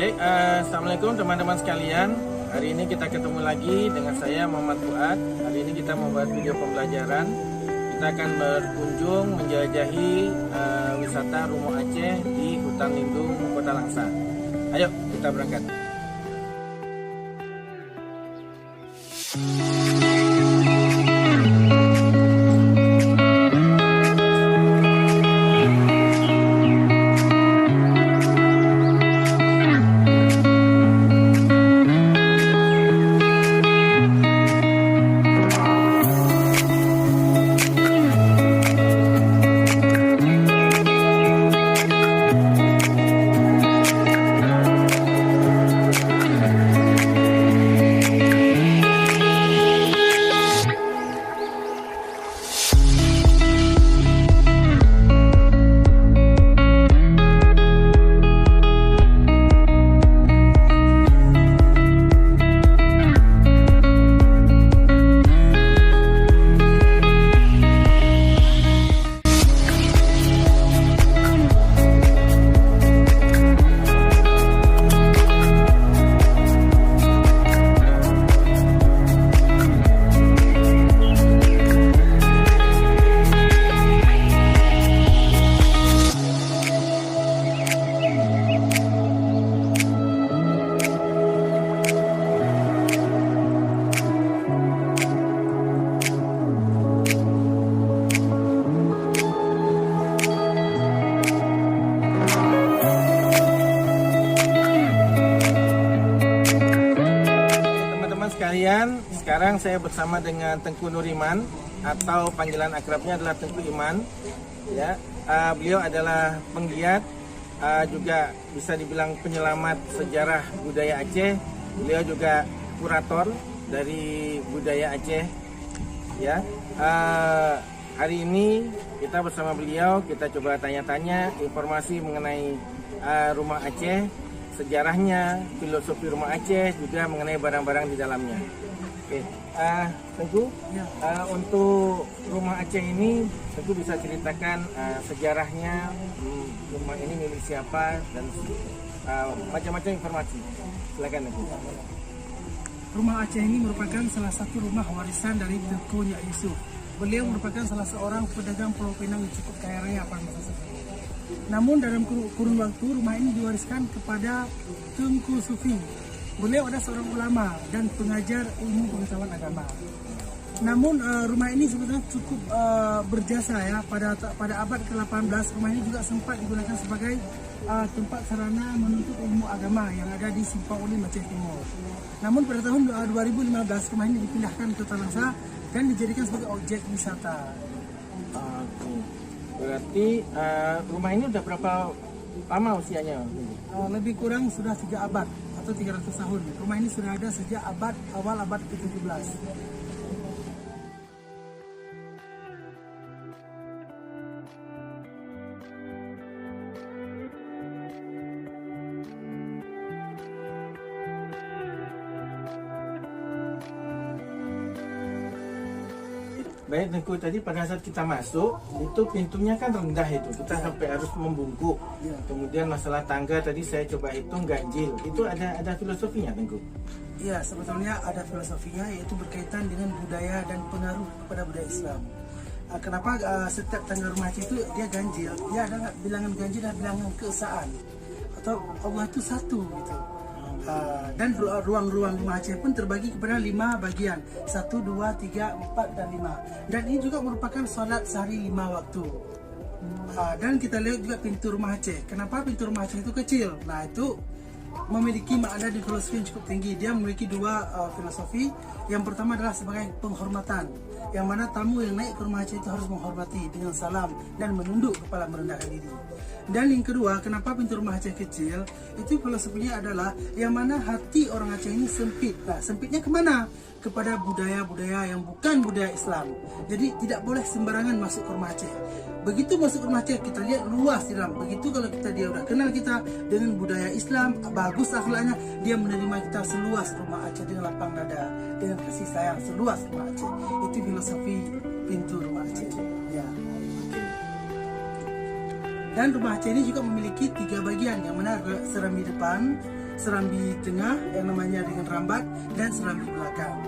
Baik, Assalamualaikum teman-teman sekalian. Hari ini kita ketemu lagi dengan saya Muhammad Fuad. Hari ini kita membuat video pembelajaran. Kita akan berkunjung menjelajahi wisata Rumah Aceh di Hutan Lindung Kota Langsa. Ayo kita berangkat. Sekarang saya bersama dengan Tengku Nuriman atau panggilan akrabnya adalah Tengku Iman. Ya, beliau adalah penggiat, juga bisa dibilang penyelamat sejarah budaya Aceh. Beliau juga kurator dari budaya Aceh. Ya, hari ini kita bersama beliau kita coba tanya-tanya informasi mengenai Rumah Aceh, sejarahnya, filosofi Rumah Aceh, juga mengenai barang-barang di dalamnya. Oke, Tengku, ya. Untuk Rumah Aceh ini, Tengku bisa ceritakan sejarahnya, rumah ini milik siapa, dan macam-macam informasi. Silakan, Tengku. Rumah Aceh ini merupakan salah satu rumah warisan dari Tengku Nyak Yusuf. Beliau merupakan salah seorang pedagang Pulau Pinang yang cukup kaya raya pada masa itu. Namun dalam kurun waktu, rumah ini diwariskan kepada Tengku Sufi. Beliau adalah seorang ulama dan pengajar ilmu pengetahuan agama. Namun rumah ini sebetulnya cukup berjasa ya pada abad ke-18. Rumah ini juga sempat digunakan sebagai tempat sarana menuntut ilmu agama yang ada di Simpang Ulim Aceh Timur. Namun pada tahun 2015 rumah ini dipindahkan ke Langsa dan dijadikan sebagai objek wisata. Berarti rumah ini udah berapa lama usianya? Lebih kurang sudah 3 abad atau 300 tahun. Rumah ini sudah ada sejak awal abad ke-17. Baik, Tengku, tadi pada saat kita masuk itu pintunya kan rendah, itu kita sampai harus membungkuk. Kemudian masalah tangga tadi saya coba hitung ganjil. Itu ada filosofinya, Tengku? Iya, sebetulnya ada filosofinya, yaitu berkaitan dengan budaya dan pengaruh kepada budaya Islam. Kenapa setiap tangga rumah Aceh itu dia ganjil? Dia ada bilangan ganjil dan bilangan keesaan, atau Allah itu satu gitu. Dan ruang-ruang rumah Aceh pun terbagi kepada 5 bagian, 1, 2, 3, 4, dan 5. Dan ini juga merupakan solat sehari 5 waktu. Dan kita lihat juga pintu rumah Aceh. Kenapa pintu rumah Aceh itu kecil? Nah, itu memiliki makna di filosofi yang cukup tinggi. Dia memiliki 2 filosofi. Yang pertama adalah sebagai penghormatan, yang mana tamu yang naik ke rumah Aceh itu harus menghormati dengan salam dan menunduk kepala, merendahkan diri. Dan yang kedua, kenapa pintu rumah Aceh kecil? Itu filosofinya adalah yang mana hati orang Aceh ini sempit. Nah, sempitnya kemana? Kepada budaya-budaya yang bukan budaya Islam. Jadi tidak boleh sembarangan masuk ke rumah Aceh. Begitu masuk ke rumah Aceh, kita lihat luas di dalam. Begitu kalau dia udah kenal kita dengan budaya Islam, bagus akhlaknya, dia menerima kita seluas rumah Aceh dengan lapang dada, dengan kasih sayang seluas rumah Aceh. Itu filosofi pintu rumah Aceh. Ya. Dan rumah Aceh ini juga memiliki 3 bagian, yang mana serambi depan, serambi tengah yang namanya dengan rambat, dan serambi belakang.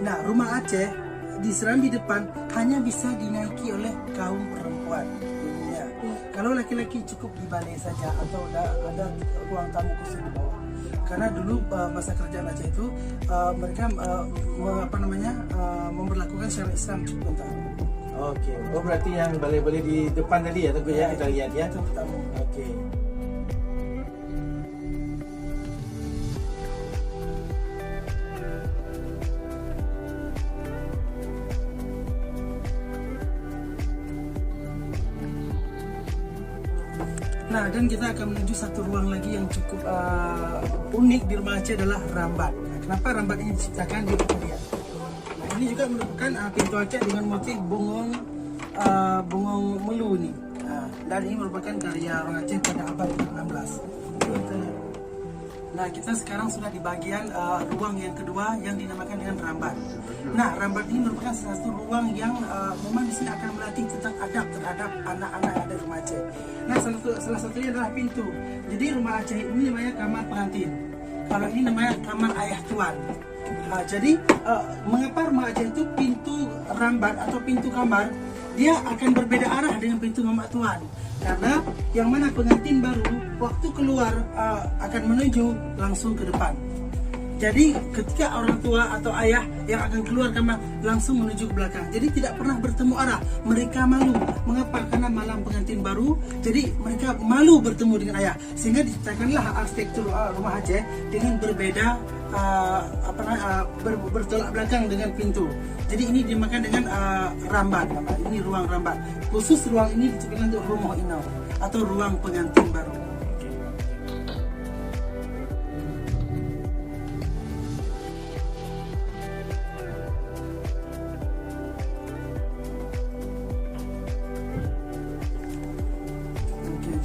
Nah, rumah Aceh di serambi depan hanya bisa dinaiki oleh kaum perempuan. Ya. Kalau laki-laki cukup di balai saja atau ada ruang tamu khusus di bawah. Karena dulu masa kerajaan Aceh itu mereka memberlakukan syariat Islam cukup kental. Oke, oh berarti yang balai-balai di depan tadi ya, Tengku ya, kita lihat ya. Itu pertama. Oke. Nah, dan kita akan menuju satu ruang lagi yang cukup unik di rumah Aceh adalah rambat. Nah, kenapa rambat ini diciptakan di rumah dia? Nah, ini juga merupakan pintu Aceh dengan motif bongong melu ni. Dan ini merupakan karya orang Aceh pada abad ke-16. Nah, kita sekarang sudah di bagian ruang yang kedua yang dinamakan dengan rambat. Nah, rambat ini merupakan salah satu ruang yang memang di sini akan melatih tentang adab terhadap anak-anak yang ada di rumah Aceh. Nah, salah satunya adalah pintu. Jadi rumah Aceh ini namanya kamar pengantin. Kalau ini namanya kamar ayah tuan. Jadi mengapa rumah Aceh itu pintu rambat atau pintu kamar dia akan berbeda arah dengan pintu mamak tuan? Karena yang mana pengantin baru waktu keluar akan menuju langsung ke depan. Jadi ketika orang tua atau ayah yang akan keluar kamar langsung menuju ke belakang. Jadi tidak pernah bertemu arah. Mereka malu. Mengapa? Karena malam pengantin baru. Jadi mereka malu bertemu dengan ayah. Sehingga diciptakanlah arsitektur rumah Aceh dengan berbeda bertolak belakang dengan pintu. Jadi ini dimakan dengan rambat. Ini ruang rambat. Khusus ruang ini diciptakan untuk rumah inau atau ruang pengantin baru.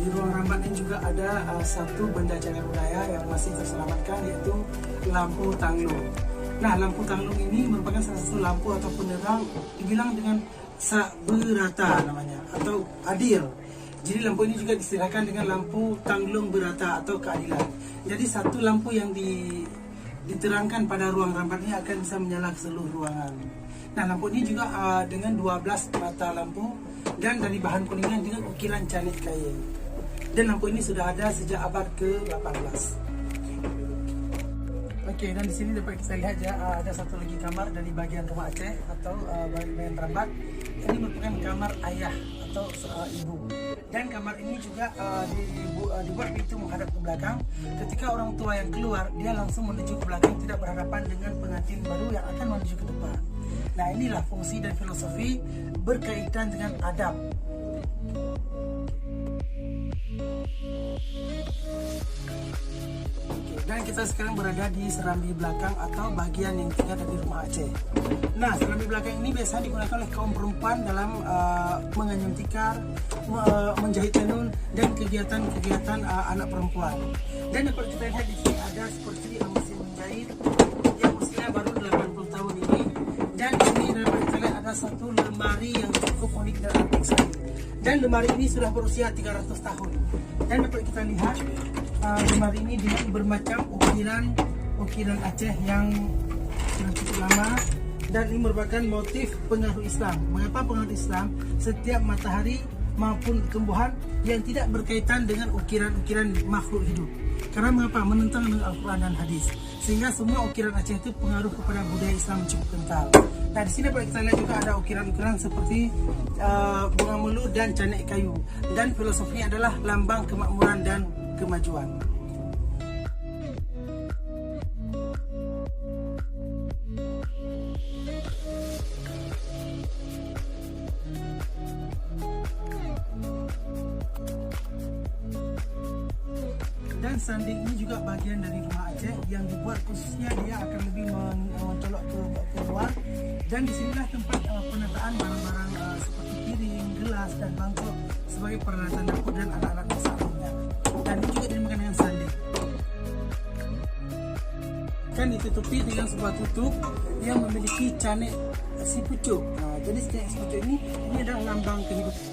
Di ruang rambat ini juga ada satu benda cagar budaya yang masih terselamatkan, yaitu lampu tanglung. Nah, lampu tanglung ini merupakan salah satu lampu atau penerang dibilang dengan berata namanya atau adil. Jadi lampu ini juga disediakan dengan lampu tanglung berata atau keadilan. Jadi satu lampu yang diterangkan pada ruang rambat ini akan bisa menyala ke seluruh ruangan. Nah, lampu ini juga dengan 12 mata lampu dan dari bahan kuningan dengan ukiran canit kayu. Dan lampu ini sudah ada sejak abad ke-18. Okey, dan di sini dapat kita lihat ya, ada satu lagi kamar dari bagian rumah Aceh atau bagian rambat. Ini merupakan kamar ayah atau ibu. Dan kamar ini juga dibuat pintu menghadap ke belakang. Ketika orang tua yang keluar, dia langsung menuju ke belakang, tidak berhadapan dengan pengantin baru yang akan menuju ke depan. Nah, inilah fungsi dan filosofi berkaitan dengan adab. Dan kita sekarang berada di serambi belakang atau bagian yang tinggal dari rumah Aceh. Nah, serambi belakang ini biasa digunakan oleh kaum perempuan dalam menganyam tikar, menjahit tenun, dan kegiatan-kegiatan anak perempuan. Dan dapat kita lihat di sini ada seperti mesin menjahit yang usia baru 80 tahun ini. Dan ini dapat kita lihat ada satu lemari yang cukup unik dan antik sekali. Dan lemari ini sudah berusia 300 tahun. Dan dapat kita lihat lemari ini dengan bermacam ukiran Aceh yang cukup lama, dan ini merupakan motif pengaruh Islam. Mengapa pengaruh Islam? Setiap matahari maupun tumbuhan yang tidak berkaitan dengan ukiran-ukiran makhluk hidup. Karena mengapa? Menentang dengan Al-Quran dan hadis. Sehingga semua ukiran Aceh itu pengaruh kepada budaya Islam cukup kental. Nah, di sini boleh kita lihat juga ada ukiran-ukiran seperti bunga melu dan canik kayu. Dan filosofinya adalah lambang kemakmuran dan kemajuan. Dan sanding ini juga bagian dari rumah Aceh yang dibuat khususnya dia akan lebih mencolok ke luar. Dan disinilah tempat penataan barang-barang seperti piring, gelas, dan mangkok sebagai peralatan dapur dan anak-anak masak lainnya. Dan ini juga dinamakan dengan sanding. Kan ditutupi dengan sebuah tutup yang memiliki canik si pucuk. Nah, jadi canik si pucuk ini adalah lambang kehidupan.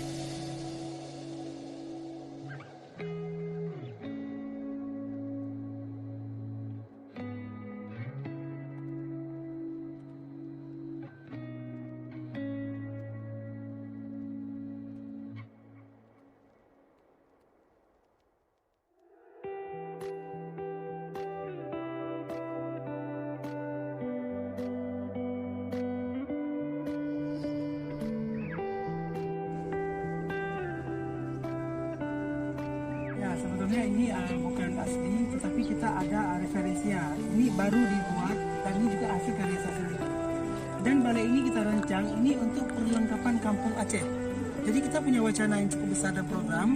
sebetulnya ini bukan asli, tetapi kita ada referensinya. Ini baru dibuat dan ini juga hasil karya saya sendiri. Dan balai ini kita rancang ini untuk perlengkapan kampung Aceh. Jadi kita punya wacana yang cukup besar dan program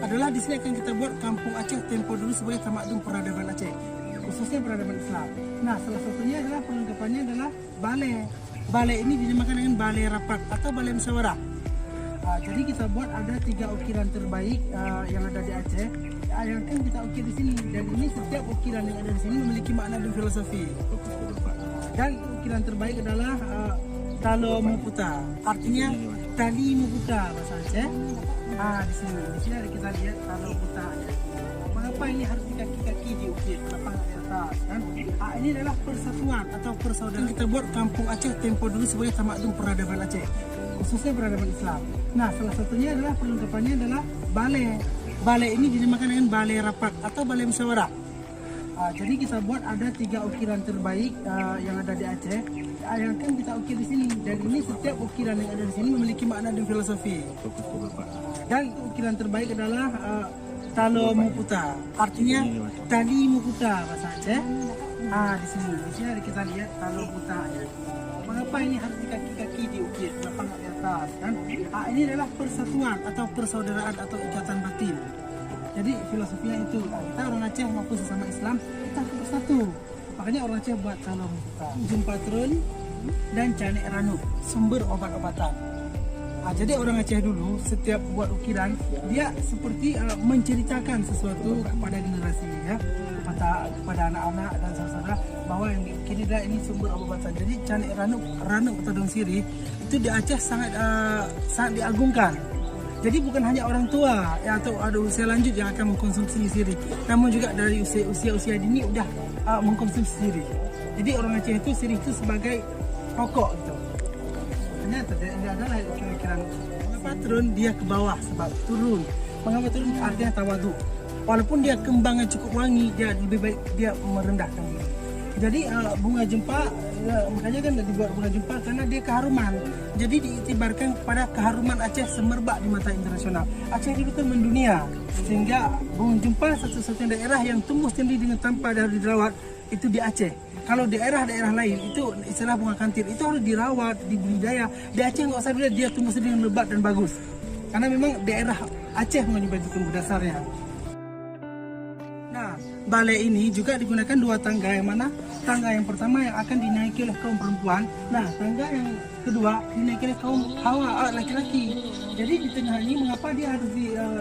adalah di sini akan kita buat kampung Aceh tempo dulu sebagai tamadun peradaban Aceh, khususnya peradaban Islam. Nah, salah satunya adalah perlengkapannya adalah balai. Balai ini dinamakan dengan balai rapat atau balai musyawarah. Jadi kita buat ada 3 ukiran terbaik yang ada di Aceh yang akan kita ukir di sini, dan ini setiap ukiran yang ada di sini memiliki makna dan filosofi. Dan ukiran terbaik adalah Talo Muputa, artinya tali muputa bahasa Aceh. Di sini ada kita lihat Talo Muputa. Mengapa ini harus di kaki-kaki diukir? Kenapa nggak di atas? Kan? Ini adalah persatuan atau persaudaraan. Kita buat kampung Aceh tempo dulu sebagai tamadun peradaban Aceh, khususnya peradaban Islam. Nah, salah satunya adalah perlengkapannya adalah balai. Balai ini dinamakan dengan balai rapat atau balai musyawarah. Jadi kita buat ada 3 ukiran terbaik yang ada di Aceh yang akan kita ukir di sini, dan ini setiap ukiran yang ada di sini memiliki makna dan filosofi. Dan ukiran terbaik adalah Talo Muputa, artinya tali muputa bahasa Aceh. Di sini ada kita lihat Talo Muputa. Mengapa ini harus di kaki-kaki diukir? Kenapa nggak di atas? Kan? Ini adalah persatuan atau persaudaraan atau ikatan batin. Jadi filosofinya itu, kita orang Aceh maupun sesama Islam kita harus bersatu. Makanya orang Aceh buat Talo Muputa, Jumpatrun dan Canek Ranuk, sumber obat-obatan. Jadi orang Aceh dulu setiap buat ukiran dia seperti menceritakan sesuatu kepada generasi, ya, kepada anak-anak dan saudara bahwa yang diukir ini sumber obat-obatan. Jadi Canek Ranuk atau daun sirih itu di Aceh sangat diagungkan. Jadi bukan hanya orang tua atau ada usia lanjut yang akan mengkonsumsi sirih, namun juga dari usia dini udah mengkonsumsi sirih. Jadi orang Aceh itu sirih itu sebagai pokok gitu. Ternyata dia adalah ukiran mengapa turun dia ke bawah, sebab turun. Mengapa turun artinya tawadu. Walaupun dia kembangnya cukup wangi, dia lebih baik dia merendahkan diri. Jadi bunga jempa, makanya kan dibuat bunga jempa karena dia keharuman. Jadi diiktibarkan kepada keharuman Aceh semerbak di mata internasional. Aceh itu kan mendunia, sehingga bunga jempa satu-satunya daerah yang tumbuh sendiri dengan tanpa harus dirawat itu di Aceh. Kalau daerah-daerah lain itu istilah bunga kantir itu harus dirawat, dibudidaya. Di Aceh nggak usah dilihat, dia tumbuh sendiri dengan lebat dan bagus. Karena memang daerah Aceh menjadi tumbuh dasarnya. Nah, balai ini juga digunakan 2 tangga, yang mana tangga yang pertama yang akan dinaiki oleh kaum perempuan. Nah, tangga yang kedua dinaiki oleh kaum hawa laki-laki. Jadi di tengah ini mengapa dia harus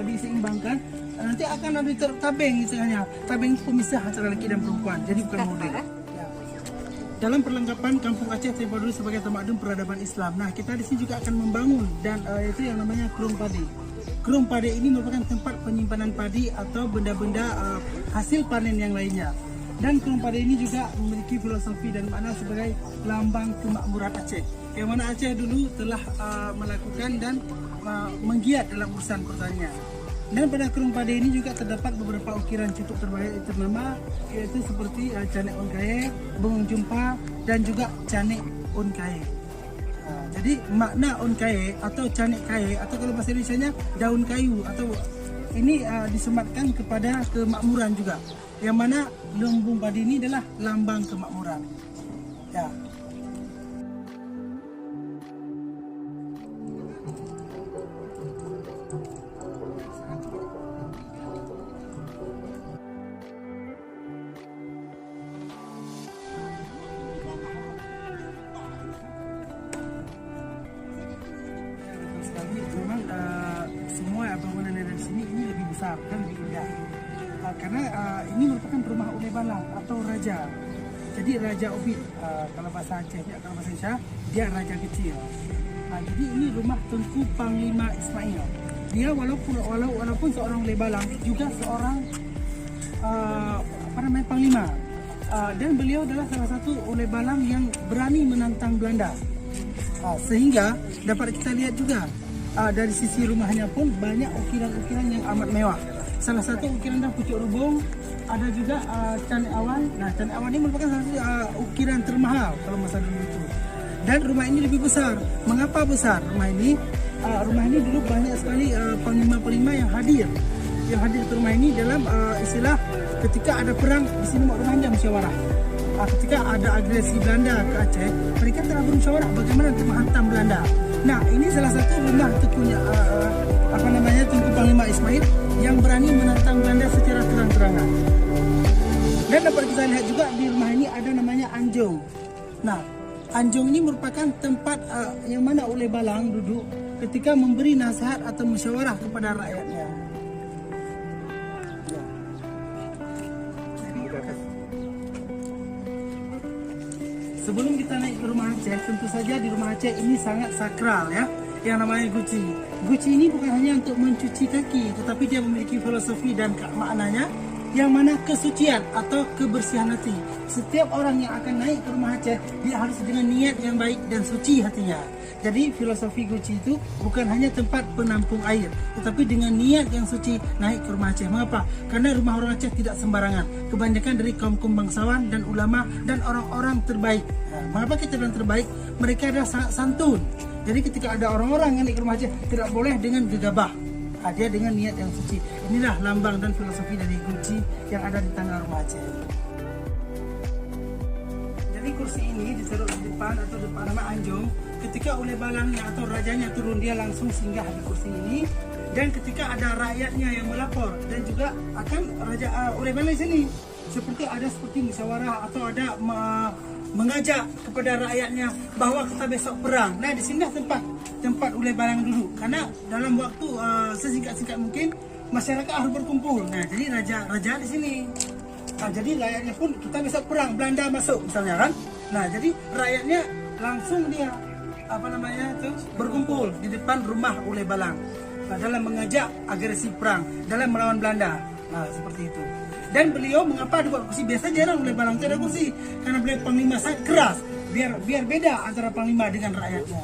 diseimbangkan? Nanti akan ada tabeng di tengahnya. Tabeng itu pemisah antara laki dan perempuan. Jadi bukan model. Dalam perlengkapan kampung Aceh tempo dulu sebagai tamadun peradaban Islam. Nah, kita di sini juga akan membangun dan itu yang namanya Kerung Padi. Kerung Padi ini merupakan tempat penyimpanan padi atau benda-benda hasil panen yang lainnya. Dan Kerung Padi ini juga memiliki filosofi dan makna sebagai lambang kemakmuran Aceh. Yang mana Aceh dulu telah melakukan dan menggiat dalam urusan pertanian. Dan pada Kerung Padi ini juga terdapat beberapa ukiran cukup terbaik ternama, yaitu seperti Canek Onkaye, Bungung Jumpa, dan juga Canek Onkaye. Jadi makna Onkaye atau Canek Kaye atau kalau bahasa Indonesianya daun kayu, atau ini disematkan kepada kemakmuran juga. Yang mana lumbung padi ini adalah lambang kemakmuran. Ya. Memang semua bangunan yang ada di sini ini lebih besar dan lebih indah karena ini merupakan rumah Ulay Balang atau raja. Jadi Raja Obid kalau bahasa Acehnya, kalau bahasa Indonesia dia raja kecil. Jadi ini rumah Tengku Panglima Ismail. Dia walaupun seorang Ulay Balang juga seorang panglima. Dan beliau adalah salah satu Ulay Balang yang berani menantang Belanda. Sehingga dapat kita lihat juga dari sisi rumahnya pun banyak ukiran-ukiran yang amat mewah. Salah satu ukiran adalah pucuk rubung, ada juga Canek Awan. Nah, Canek Awan ini merupakan salah satu ukiran termahal kalau masa dulu itu. Dan rumah ini lebih besar. Mengapa besar rumah ini? Rumah ini dulu banyak sekali panglima-panglima yang hadir. yang hadir ke rumah ini dalam istilah ketika ada perang di sini rumahnya musyawarah. Ketika ada agresi Belanda ke Aceh, mereka telah bermusyawarah bagaimana untuk menghantam Belanda. Nah, ini salah satu rumah Tengkunya Tengku Panglima Ismail yang berani menantang Belanda secara terang-terangan. Dan dapat kita lihat juga di rumah ini ada namanya Anjong. Nah, Anjong ini merupakan tempat yang mana Ulay Balang duduk ketika memberi nasihat atau musyawarah kepada rakyatnya. Sebelum kita naik ke rumah Aceh, tentu saja di rumah Aceh ini sangat sakral ya, yang namanya guci. Guci ini bukan hanya untuk mencuci kaki, tetapi dia memiliki filosofi dan maknanya, yang mana kesucian atau kebersihan hati. Setiap orang yang akan naik ke rumah Aceh, dia harus dengan niat yang baik dan suci hatinya. Jadi filosofi guci itu bukan hanya tempat penampung air, tetapi dengan niat yang suci naik ke rumah Aceh. Mengapa? Karena rumah orang Aceh tidak sembarangan. Kebanyakan dari kaum-kaum bangsawan dan ulama dan orang-orang terbaik. Nah, mengapa kita bilang terbaik? Mereka adalah sangat santun. Jadi ketika ada orang-orang yang naik ke rumah Aceh, tidak boleh dengan gegabah. Dia dengan niat yang suci. Inilah lambang dan filosofi dari guci yang ada di tangga rumah Aceh. Jadi kursi ini ditaruh di depan atau depan nama Anjong. Ketika Ulay Balangnya atau rajanya turun, dia langsung singgah di kursi ini. Dan ketika ada rakyatnya yang melapor dan juga akan Ulay Balang di sini, seperti musyawarah atau ada mengajak kepada rakyatnya bahwa kita besok perang. Nah, di sini tempat Ulay Balang dulu. Karena dalam waktu sesingkat-singkat mungkin masyarakat harus berkumpul. Nah, jadi raja di sini. Nah, jadi rakyatnya pun kita besok perang, Belanda masuk misalnya kan. Nah, jadi rakyatnya langsung dia berkumpul di depan rumah Ulay Balang. Nah, dalam mengajak agresi perang, dalam melawan Belanda. Nah, seperti itu. Dan beliau mengapa ada kursi? Biasa jarang Ulay Balang ada kursi, karena beliau panglima sangat keras. Biar beda antara panglima dengan rakyatnya.